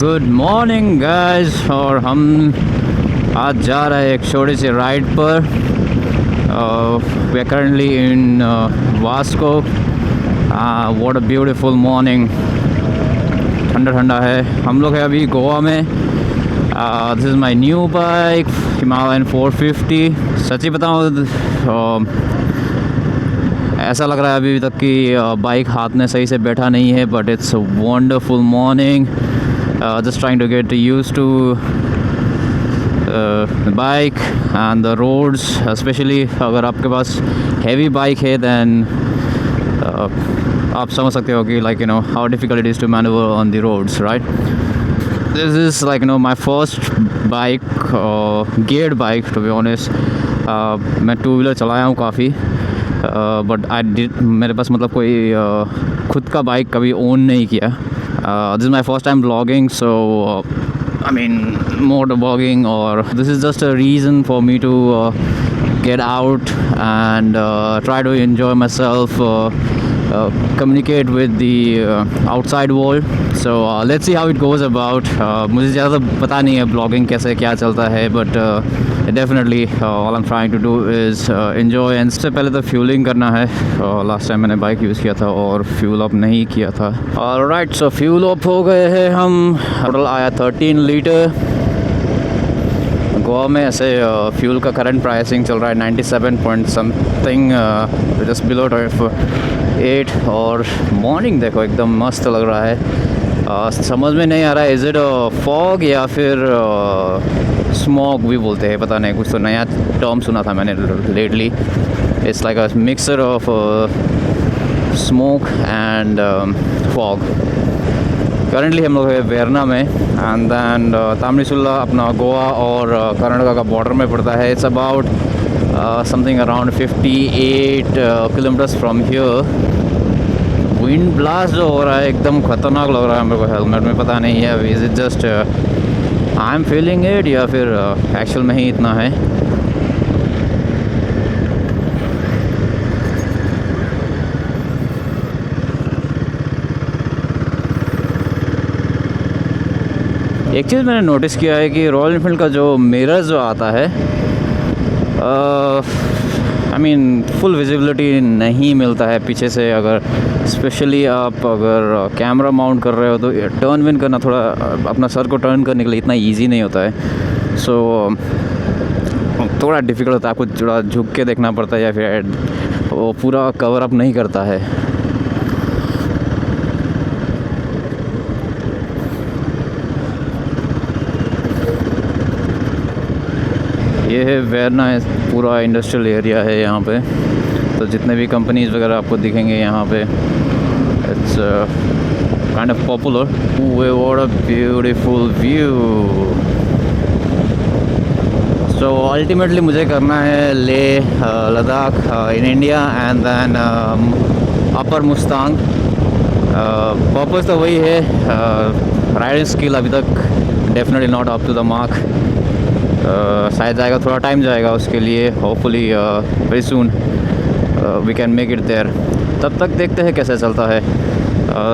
Good morning guys. और हम आज जा रहे हैं एक छोटी सी राइड पर। We are currently in Vasco. What a beautiful morning. ठंडा ठंडा है। हम लोग हैं अभी गोवा में। This is my new bike Himalayan 450। सच्ची बताऊँ ऐसा लग रहा है अभी तक कि बाइक हाथ में सही से बैठा नहीं है, but it's wonderful morning. Just trying to get used to the bike and the roads, especially अगर आपके पास heavy bike है then आप समझ सकते हो कि how difficult it is to maneuver on the roads, right? This is my first bike, geared bike to be honest. मैं two wheeler चलाया हूँ काफ़ी, बट मेरे पास कोई खुद का बाइक कभी ओन नहीं किया। This is my first time vlogging, so motor vlogging, or this is just a reason for me to get out and try to enjoy myself, communicate with the outside world. So let's see how it goes about. मुझे ज़्यादा पता नहीं है vlogging कैसे क्या चलता है, but definitely all I'm trying to do is enjoy. and सबसे पहले तो फ्यूलिंग करना है। लास्ट टाइम मैंने बाइक यूज़ किया था और फ्यूल अप नहीं किया था। ऑलराइट, सो फ्यूल अप हो गए हैं हम। टोटल आया 13 लीटर। गोवा में ऐसे फ्यूल का करंट प्राइसिंग चल रहा है 97 पॉइंट समथिंग, जस्ट बिलो 8। और मॉर्निंग देखो एकदम मस्त लग रहा है। समझ में नहीं आ रहा है इज़ इट फॉग या फिर स्मॉग भी बोलते हैं, पता नहीं, कुछ तो नया टर्म सुना था मैंने lately. It's like a mixture of smoke and fog. Currently हम लोग है वेरना में, एंड दैन तामरीसुल्ला अपना गोवा और कर्नाटका का बॉर्डर में पड़ता है। It's about something around 58 kilometres from here. Wind blast जो हो रहा है एकदम ख़तरनाक लग रहा है मेरे को। हेलमेट में पता नहीं है is it just I am feeling it या फिर एक्चुअल में ही इतना है। एक चीज़ मैंने नोटिस किया है कि रॉयल एनफील्ड का जो मिरर जो आता है, फुल विजिबिलिटी नहीं मिलता है पीछे से। अगर स्पेशली आप अगर कैमरा माउंट कर रहे हो तो टर्न विन करना थोड़ा अपना सर को टर्न करने के लिए इतना इजी नहीं होता है। सो थोड़ा डिफ़िकल्ट होता है, आपको थोड़ा झुक के देखना पड़ता है या फिर वो पूरा कवर अप नहीं करता है। ये है वेरना, पूरा इंडस्ट्रियल एरिया है यहाँ पे। तो जितने भी कंपनीज़ वगैरह आपको दिखेंगे यहाँ पे, it's kind of popular. What a beautiful view. So ultimately मुझे करना है Leh Ladakh in India and then upper Mustang. Purpose तो वही है। राइडिंग स्किल अभी तक definitely not up to the mark. शायद जाएगा, थोड़ा टाइम जाएगा उसके लिए। Hopefully very soon we can make it there. तब तक देखते हैं कैसे चलता है।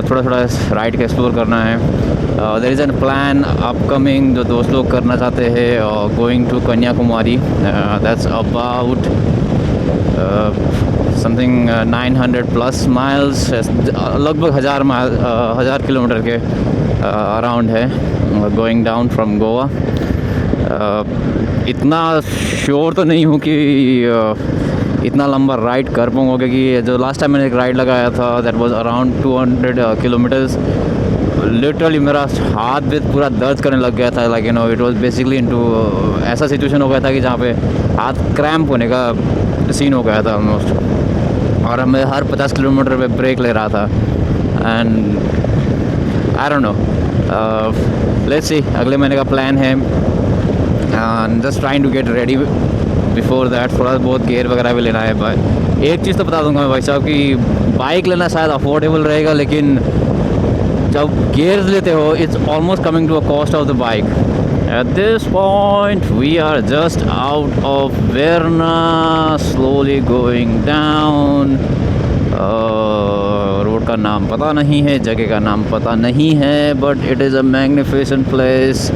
थोड़ा थोड़ा राइड का एक्सप्लोर करना है। There is an plan upcoming जो दोस्त लोग करना चाहते हैं, going to Kanyakumari. That's about something 900+ miles, लगभग 1000 किलोमीटर के अराउंड है, गोइंग डाउन फ्रॉम गोवा। इतना श्योर तो नहीं हूँ कि इतना लंबा राइड कर पाऊँगा, क्योंकि जो लास्ट टाइम मैंने एक राइड लगाया था that was around 200 kilometres. Literally मेरा हाथ भी पूरा दर्द करने लग गया था। इट वाज बेसिकली इनटू ऐसा सिचुएशन हो गया था कि जहाँ पे हाथ क्रैम्प होने का सीन हो गया था ऑलमोस्ट। और मैं हर 50 किलोमीटर पे ब्रेक ले रहा था। And I don't know, let's see, अगले महीने का प्लान है। Just trying to get ready before that. थोड़ा बहुत गेयर वगैरह भी लेना है। एक चीज़ तो बता दूंगा मैं भाई साहब कि बाइक लेना शायद अफोर्डेबल रहेगा, लेकिन जब गेयर्स लेते हो it's almost coming to a cost of the bike. At this point we are just out of Verna, slowly going down. Road का नाम पता नहीं है, जगह का नाम पता नहीं है, but it is a magnificent place.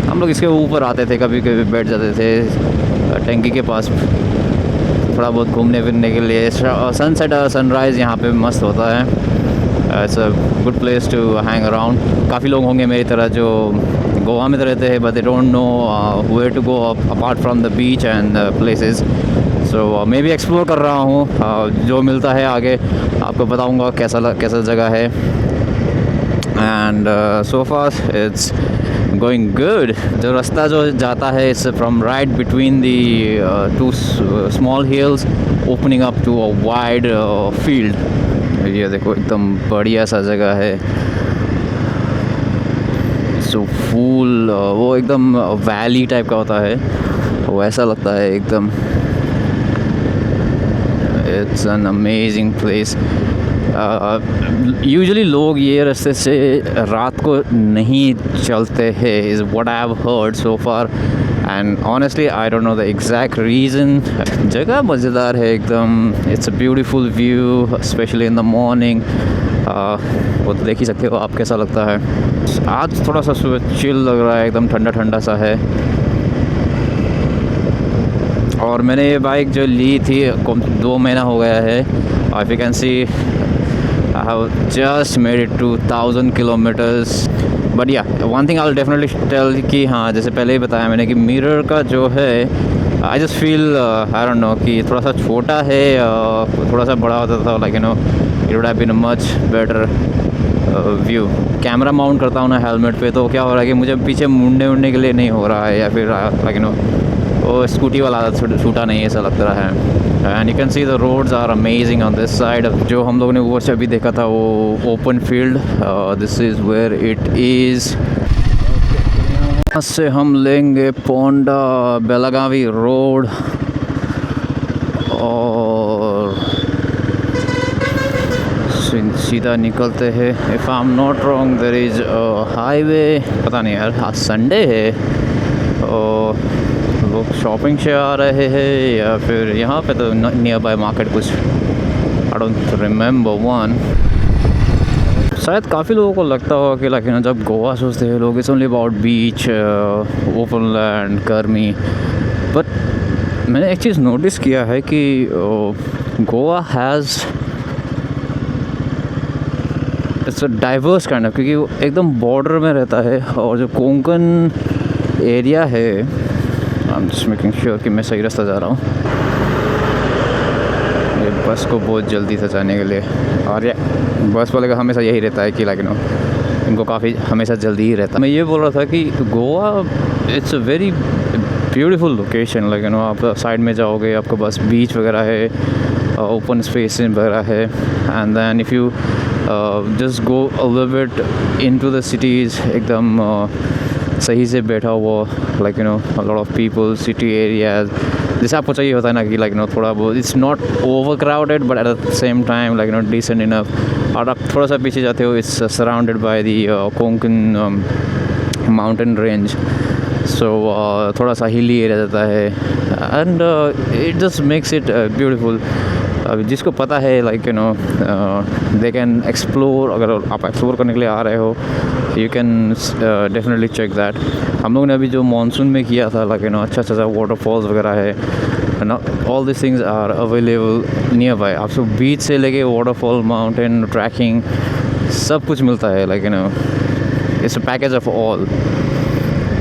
हम लोग इसके ऊपर आते थे, कभी कभी बैठ जाते थे टंकी के पास थोड़ा बहुत घूमने फिरने के लिए। सनसेट और सनराइज़ यहाँ पे मस्त होता है। It's a good place to hang around. काफ़ी लोग होंगे मेरी तरह जो गोवा में तो रहते हैं, but they don't know where to go apart from the beach and places. So मैं भी एक्सप्लोर कर रहा हूँ, जो मिलता है आगे आपको बताऊँगा कैसा जगह है। And so far it's going good. जो रास्ता जो जाता है it's from right between the two small hills opening up to a wide field. ये देखो एकदम बढ़िया सा जगह है। सो फूल वो एकदम वैली टाइप का होता है, वैसा लगता है एकदम। It's an amazing place. Usually लोग ये रास्ते से रात को नहीं चलते हैं, is what I have heard so far, and honestly I don't know the exact reason. जगह मज़ेदार है एकदम। It's a beautiful view specially in the morning. वो तो देख ही सकते हो आप कैसा लगता है। आज थोड़ा सा सुबह चिल लग रहा है, एकदम ठंडा ठंडा सा है। और मैंने ये बाइक जो ली थी 2 महीना हो गया है। If you can see I have just made it to 1000 kilometres. But yeah one thing I will definitely tell कि हाँ, जैसे पहले ही बताया मैंने कि मिरर का जो है I just feel I don't no कि थोड़ा सा छोटा है, थोड़ा सा बड़ा होता था, like you know it would have been a much better view. Camera mount करता हूँ ना हेलमेट पे, तो क्या हो रहा है कि मुझे पीछे मुड़ने के लिए नहीं हो रहा है, या फिर लाइक यू नो वो स्कूटी वाला छूटा नहीं ऐसा लग रहा है। And you can see the roads are amazing on this side. जो हम लोगों ने वो से अभी देखा था वो open field, this is where it is. यहाँ से हम लेंगे पोंडा बेलगावी रोड और सीधा निकलते हैं। If I am not wrong there is highway, पता नहीं यार, आज संडे है और लोग शॉपिंग से आ रहे हैं या फिर यहाँ पे तो नियर बाय मार्केट कुछ, आई डोंट रिमेम्बर वन। शायद काफ़ी लोगों को लगता होगा कि लाइक ना जब गोवा सोचते हैं लोग it's only about beach, open land, गर्मी। बट मैंने एक चीज़ नोटिस किया है कि Goa has it's a diverse kind of, क्योंकि वो एकदम बॉर्डर में रहता है। और जो कोंकण एरिया है, आई एम जस्ट मेकिंग श्योर कि मैं सही रास्ता जा रहा हूँ। ये बस को बहुत जल्दी था जाने के लिए, और ये बस वाले का हमेशा यही रहता है कि लाइक नो इनको काफ़ी हमेशा जल्दी ही रहता है। मैं ये बोल रहा था कि Goa it's a very beautiful location. Like no आप साइड में जाओगे आपको बस बीच वगैरह है, ओपन स्पेस वगैरह है, and then if you just go a little bit into the cities, एकदम सही से बैठा हुआ, like you know a lot of people, city areas जैसे आपको चाहिए होता है ना कि लाइक नो थोड़ा बहुत it's not over crowded but at the same time like no decent enough. और आप थोड़ा सा पीछे जाते हो it's surrounded by the Konkan mountain range, so थोड़ा सा हिली एरिया रहता है and it just makes it beautiful. अभी जिसको पता है like you know they can explore. अगर आप एक्सप्लोर करने के लिए आ रहे हो you can definitely check that. हम लोगों ने अभी जो मानसून में किया था लाइक यू नो अच्छा वाटरफॉल्स वगैरह है ना, all this things are available nearby. आपको बीच से लेके वाटरफॉल, माउंटेन, ट्रैकिंग सब कुछ मिलता है, like you no it's a package of all.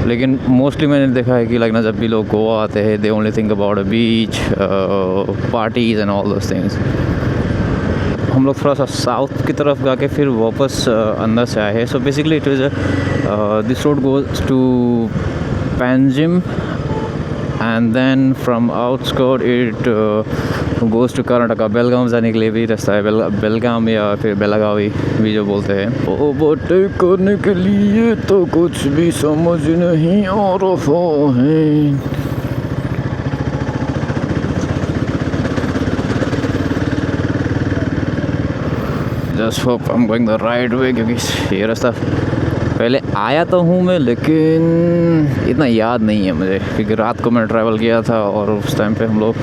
लेकिन मोस्टली मैंने देखा है कि लाइक ना जब भी लोग गोवा आते हैं they only think about a beach, parties and all those things. हम लोग थोड़ा सा साउथ की तरफ गा के फिर वापस अंदर से आए हैं। So basically it is this road goes to Panjim and then from outskirt it goes to Karnataka. Belgaum जाने के लिए भी रास्ता है, बेलगाम या फिर बेलागावी भी जो बोलते हैं। ओवरटेक करने के लिए तो कुछ भी समझ नहीं आ रहा है। Just hope I am going the right way, क्योंकि ये रास्ता पहले आया तो हूँ मैं लेकिन इतना याद नहीं है मुझे, क्योंकि रात को मैंने ट्रैवल किया था और उस टाइम पे हम लोग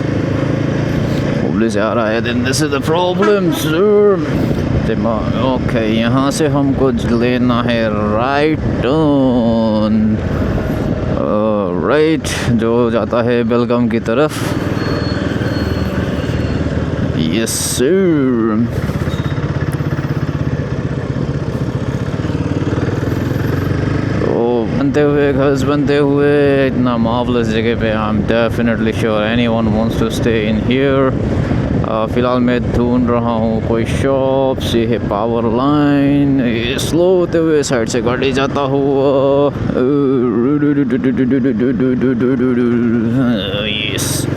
डब्ल्यू से आ रहा है, then this is the problem sir. Okay, यहाँ से हमको लेना है राइट टर्न, राइट जो जाता है बेलगाम की तरफ। Yes sir. बनते हुए घर बनते हुए इतना मार्वलस जगह पे I am definitely sure anyone wants to stay in here. फ़िलहाल मैं ढूंढ रहा हूँ कोई शॉप से है, पावर लाइन। ये स्लो होते हुए साइड से गाड़ी जाता हुआ। यस।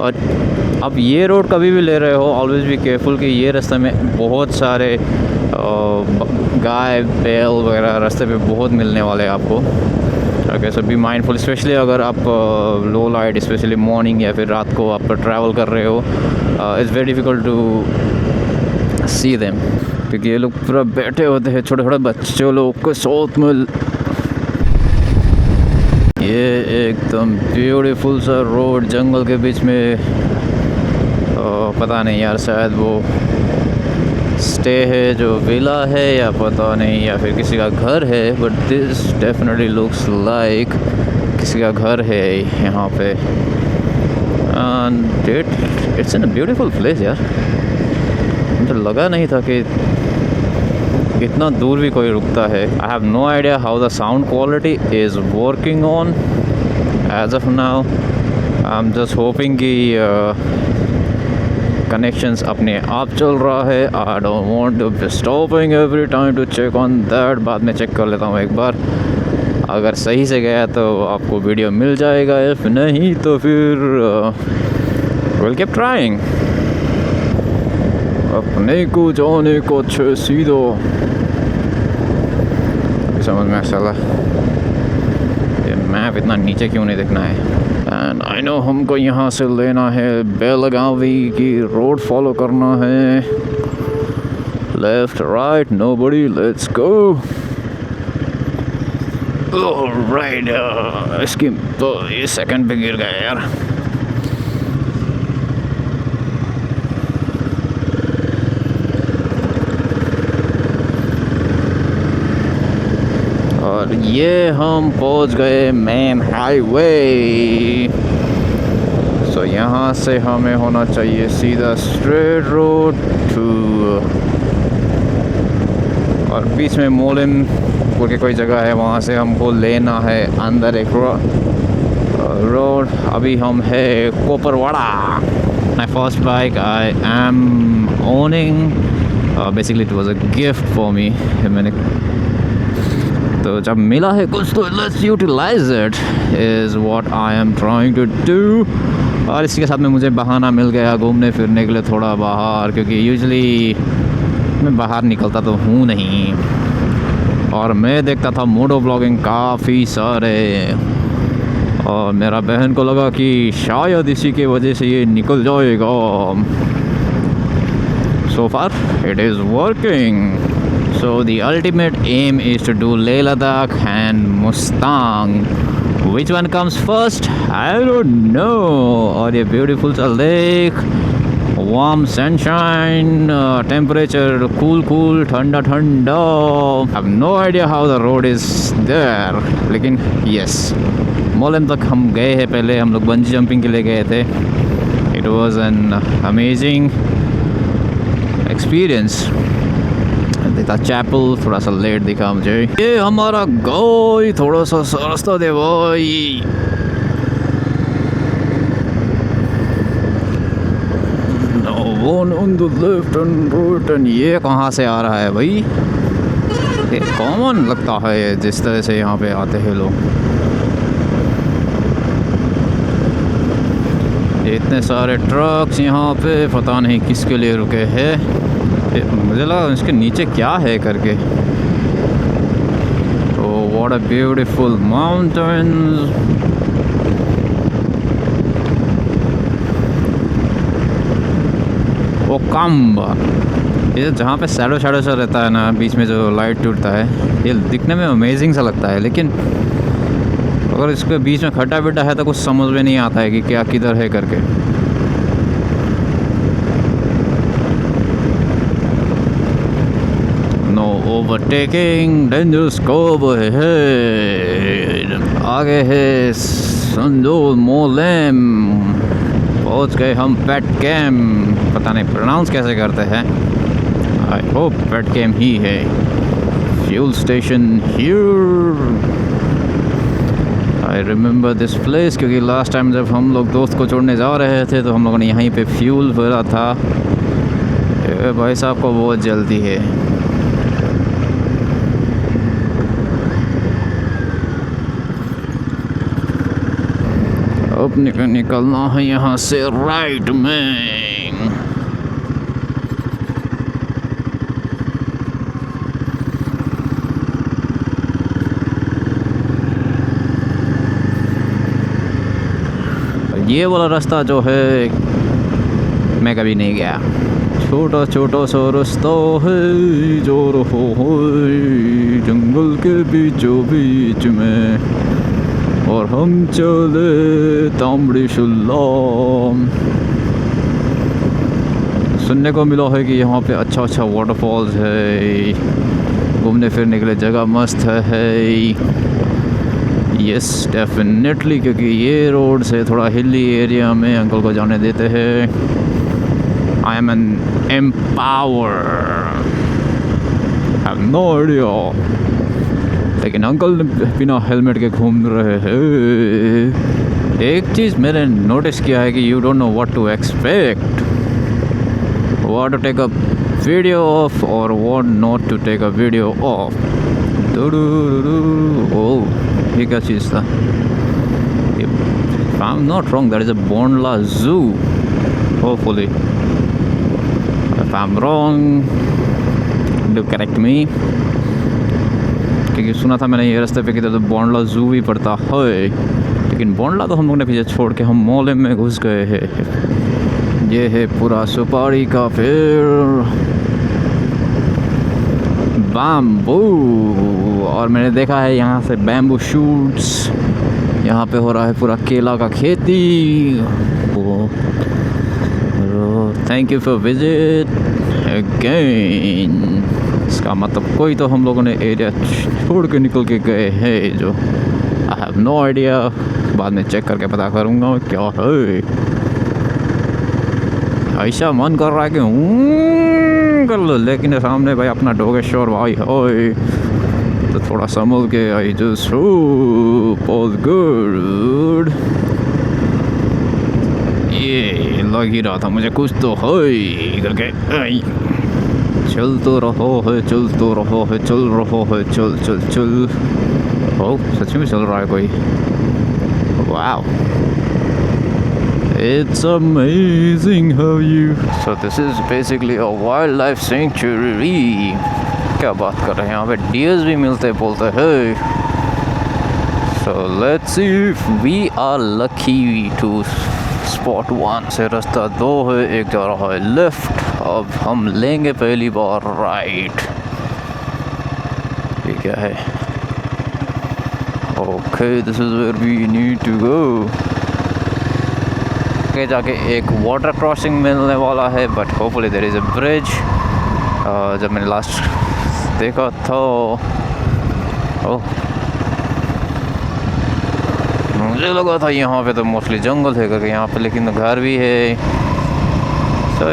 और अब ये रोड कभी भी ले रहे हो, ऑलवेज बी केयरफुल कि ये रास्ते में बहुत सारे गाय बैल वगैरह रास्ते पे बहुत मिलने वाले हैं आपको। Okay, so be mindful, specially अगर आप लो लाइट, स्पेशली मॉर्निंग या फिर रात को आप ट्रैवल कर रहे हो। It's very difficult to see them, क्योंकि ये लोग पूरा बैठे होते हैं, छोटे छोटे बच्चों लोग को साथ में। ये एकदम ब्यूटीफुल सा रोड जंगल के बीच में। पता नहीं यार, शायद वो स्टे है जो विला है या पता नहीं, या फिर किसी का घर है, but this definitely looks like किसी का घर है यहाँ पे। And it's in a beautiful place यार। मुझे लगा नहीं था कि इतना दूर भी कोई रुकता है। I have no idea how the sound quality is working on as of now. I am just hoping कि कनेक्शंस अपने आप चल रहा है। I don't want to be stopping every time to check on that. बाद में check कर लेता हूँ एक बार, अगर सही से गया तो आपको वीडियो मिल जाएगा, इफ नहीं तो फिर विल कीप ट्राइंग। अपने को जाने को अच्छे सीधो समझ में चला। ये मैप इतना नीचे क्यों नहीं दिखना है। एंड आई नो हमको यहाँ से लेना है बेलगावी की रोड फॉलो करना है। Left right nobody, let's go. Right, इसकी तो ये सेकंड पे गिर गया यार। और ये हम पहुंच गए मेन हाईवे। सो यहाँ से हमें होना चाहिए सीधा स्ट्रेट रोड टू, और बीच में मोलिन बोल के कोई जगह है, वहाँ से हमको लेना है अंदर एक रोड। अभी हम है Koparwada. My first bike I am owning, basically it was a gift for me. मैंने तो जब मिला है कुछ तो let's utilize it is what I am trying to do. और इसी के साथ में मुझे बहाना मिल गया घूमने फिरने के लिए थोड़ा बाहर, क्योंकि यूजुअली मैं बाहर निकलता तो हूँ नहीं। और मैं देखता था मोटो ब्लॉगिंग काफ़ी सारे, और मेरा बहन को लगा कि शायद इसी के वजह से ये निकल जाएगा। So far it is working. So the ultimate aim is to do Leh Ladakh and Mustang. Which one comes first? I don't know. और ये beautiful सा lake, warm sunshine, temperature cool, ठंडा. I have no idea how the road is there. लेकिन yes, Mollem तक हम गए हैं पहले, हम लोग बंजी जंपिंग के लिए गए थे। It was an amazing experience. देखा चैपल थोड़ा सा लेट दिखा मुझे। ये हमारा गाँव थोड़ा सा रास्ता दे भाई। One on the left and right, and ये कहाँ से आ रहा है भाई? ये कॉमन लगता है जिस तरह से यहाँ पे आते हैं लोग। इतने सारे ट्रक्स यहाँ पे, पता नहीं किसके लिए रुके हैं। मुझे लगा इसके नीचे क्या है करके। Oh what a beautiful mountains. ओ काम्बा, ये जहाँ पे शैडो सा रहता है ना, बीच में जो लाइट टूटता है, ये दिखने में अमेजिंग सा लगता है। लेकिन अगर इसके बीच में खड्डा बिड्डा है तो कुछ समझ में नहीं आता है कि क्या किधर है करके। Overtaking dangerous curve ahead। आगे है संदोल मोलेम। पहुंच गए हम पेट कैम। पता नहीं प्रोनाउंस कैसे करते हैं। आई होप पेट कैम ही है। Fuel station here. I remember this place क्योंकि लास्ट टाइम जब हम लोग दोस्त को छोड़ने जा रहे थे तो हम लोगों ने यहीं पे फ्यूल भरा था। भाई साहब को बहुत जल्दी है। अब निकलना है यहाँ से राइट में। ये वाला रास्ता जो है मैं कभी नहीं गया। छोटा छोटा सा रास्ता है जो रहो है जंगल के बीचों बीच में, और हम चले तांबड़ी शुल्ला। सुनने को मिला है कि यहाँ पे अच्छा अच्छा वाटरफॉल्स है, घूमने फिरने के लिए जगह मस्त है। यस डेफिनेटली, क्योंकि ये रोड से थोड़ा हिली एरिया में अंकल को जाने देते हैं। I am an empower, have no idea. लेकिन अंकल बिना हेलमेट के घूम रहे हैं। एक चीज़ मैंने नोटिस किया है कि you don't know what to expect, what to take a video of और what not to take a video of. Oh ये क्या चीज़ था? If I'm not wrong, that is a Bondla Zoo. Hopefully, if I'm wrong, do correct me. क्योंकि सुना था मैंने ये रास्ते पे किधर तो बोंडला जू भी पड़ता है, लेकिन बोंडला तो हम लोग ने पीछे छोड़ के हम मोलेम में घुस गए हैं। ये है पूरा सुपारी का पेड़, बैम्बू, और मैंने देखा है यहाँ से बैम्बू शूट्स। यहाँ पे हो रहा है पूरा केला का खेती। Thank you for visit again. इसका मतलब कोई तो हम लोगों ने एरिया छोड़ के निकल के गए हैं जो आई हैव नो आइडिया। बाद में चेक करके पता करूँगा क्या है। ऐसा मन कर रहा है कि कर लो, लेकिन सामने भाई अपना डोगेश्वर भाई है तो थोड़ा संभल के। आई जस्ट बहुत गुड। ये लग ही रहा था मुझे कुछ तो है करके। चल तो रहो है, चल तो रहो है, चल रहो है, चल चल चल। ओ सच में चल रहा है कोई। Wow, it's amazing how you. So this is basically a wildlife sanctuary. क्या बात कर रहे हैं, यहाँ पे डियर्स भी मिलते बोलते हैं। So let's see if we are lucky to spot one। से रास्ता 2 है, एक जा रहा है लेफ्ट। अब हम लेंगे पहली बार राइट। ये क्या है? Okay, this is where we need to go। आगे जाके एक वाटर क्रॉसिंग मिलने वाला है, but hopefully there is a bridge. जब मैंने लास्ट देखा था, ओह मुझे लगा था यहाँ पे तो मोस्टली जंगल है करके यहाँ पे, लेकिन घर भी है। So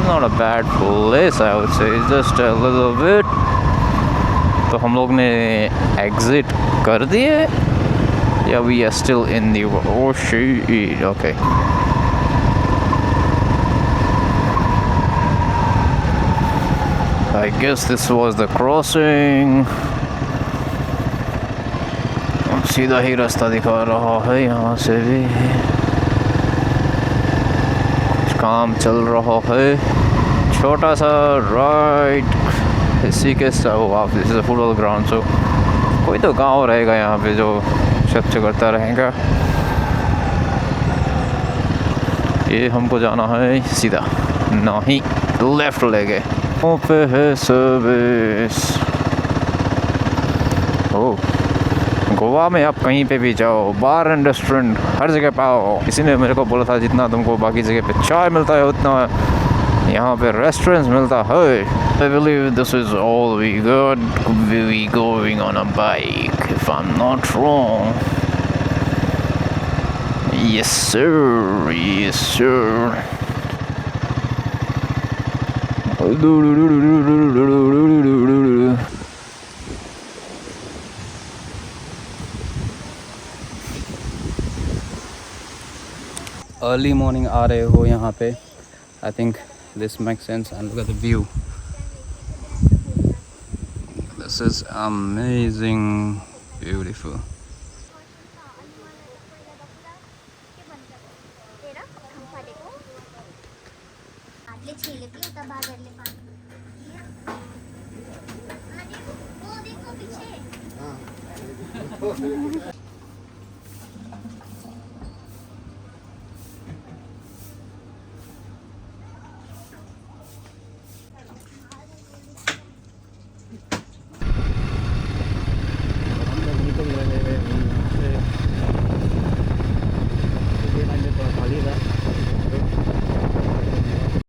not a bad place, I would say just a little bit. तो हम लोग ने एग्जिट कर दिए या we are still in the oh shit. Okay, I guess this was the crossing। सीधा ही रास्ता दिखा रहा है, यहाँ से भी कुछ काम चल रहा है। छोटा सा राइट इसी के साथ। This is a football ground, so कोई तो गांव रहेगा यहाँ पे जो स्वच्छ करता रहेगा। ये हमको जाना है सीधा, नहीं लेफ्ट ले गए। वहाँ पे है सर्विस। ओह, गोवा में आप कहीं पे भी जाओ, बार एंड रेस्टोरेंट हर जगह पाओ। किसी ने मेरे को बोला था जितना तुमको बाकी जगह पे चाय मिलता है उतना यहाँ पे रेस्टोरेंट्स मिलता है. I believe this is all we got. We going on a bike, if I'm not wrong. Yes sir, yes sir. Early morning आ रहे हो यहाँ पे, I think this make sense. And look at the view, this is amazing beautiful.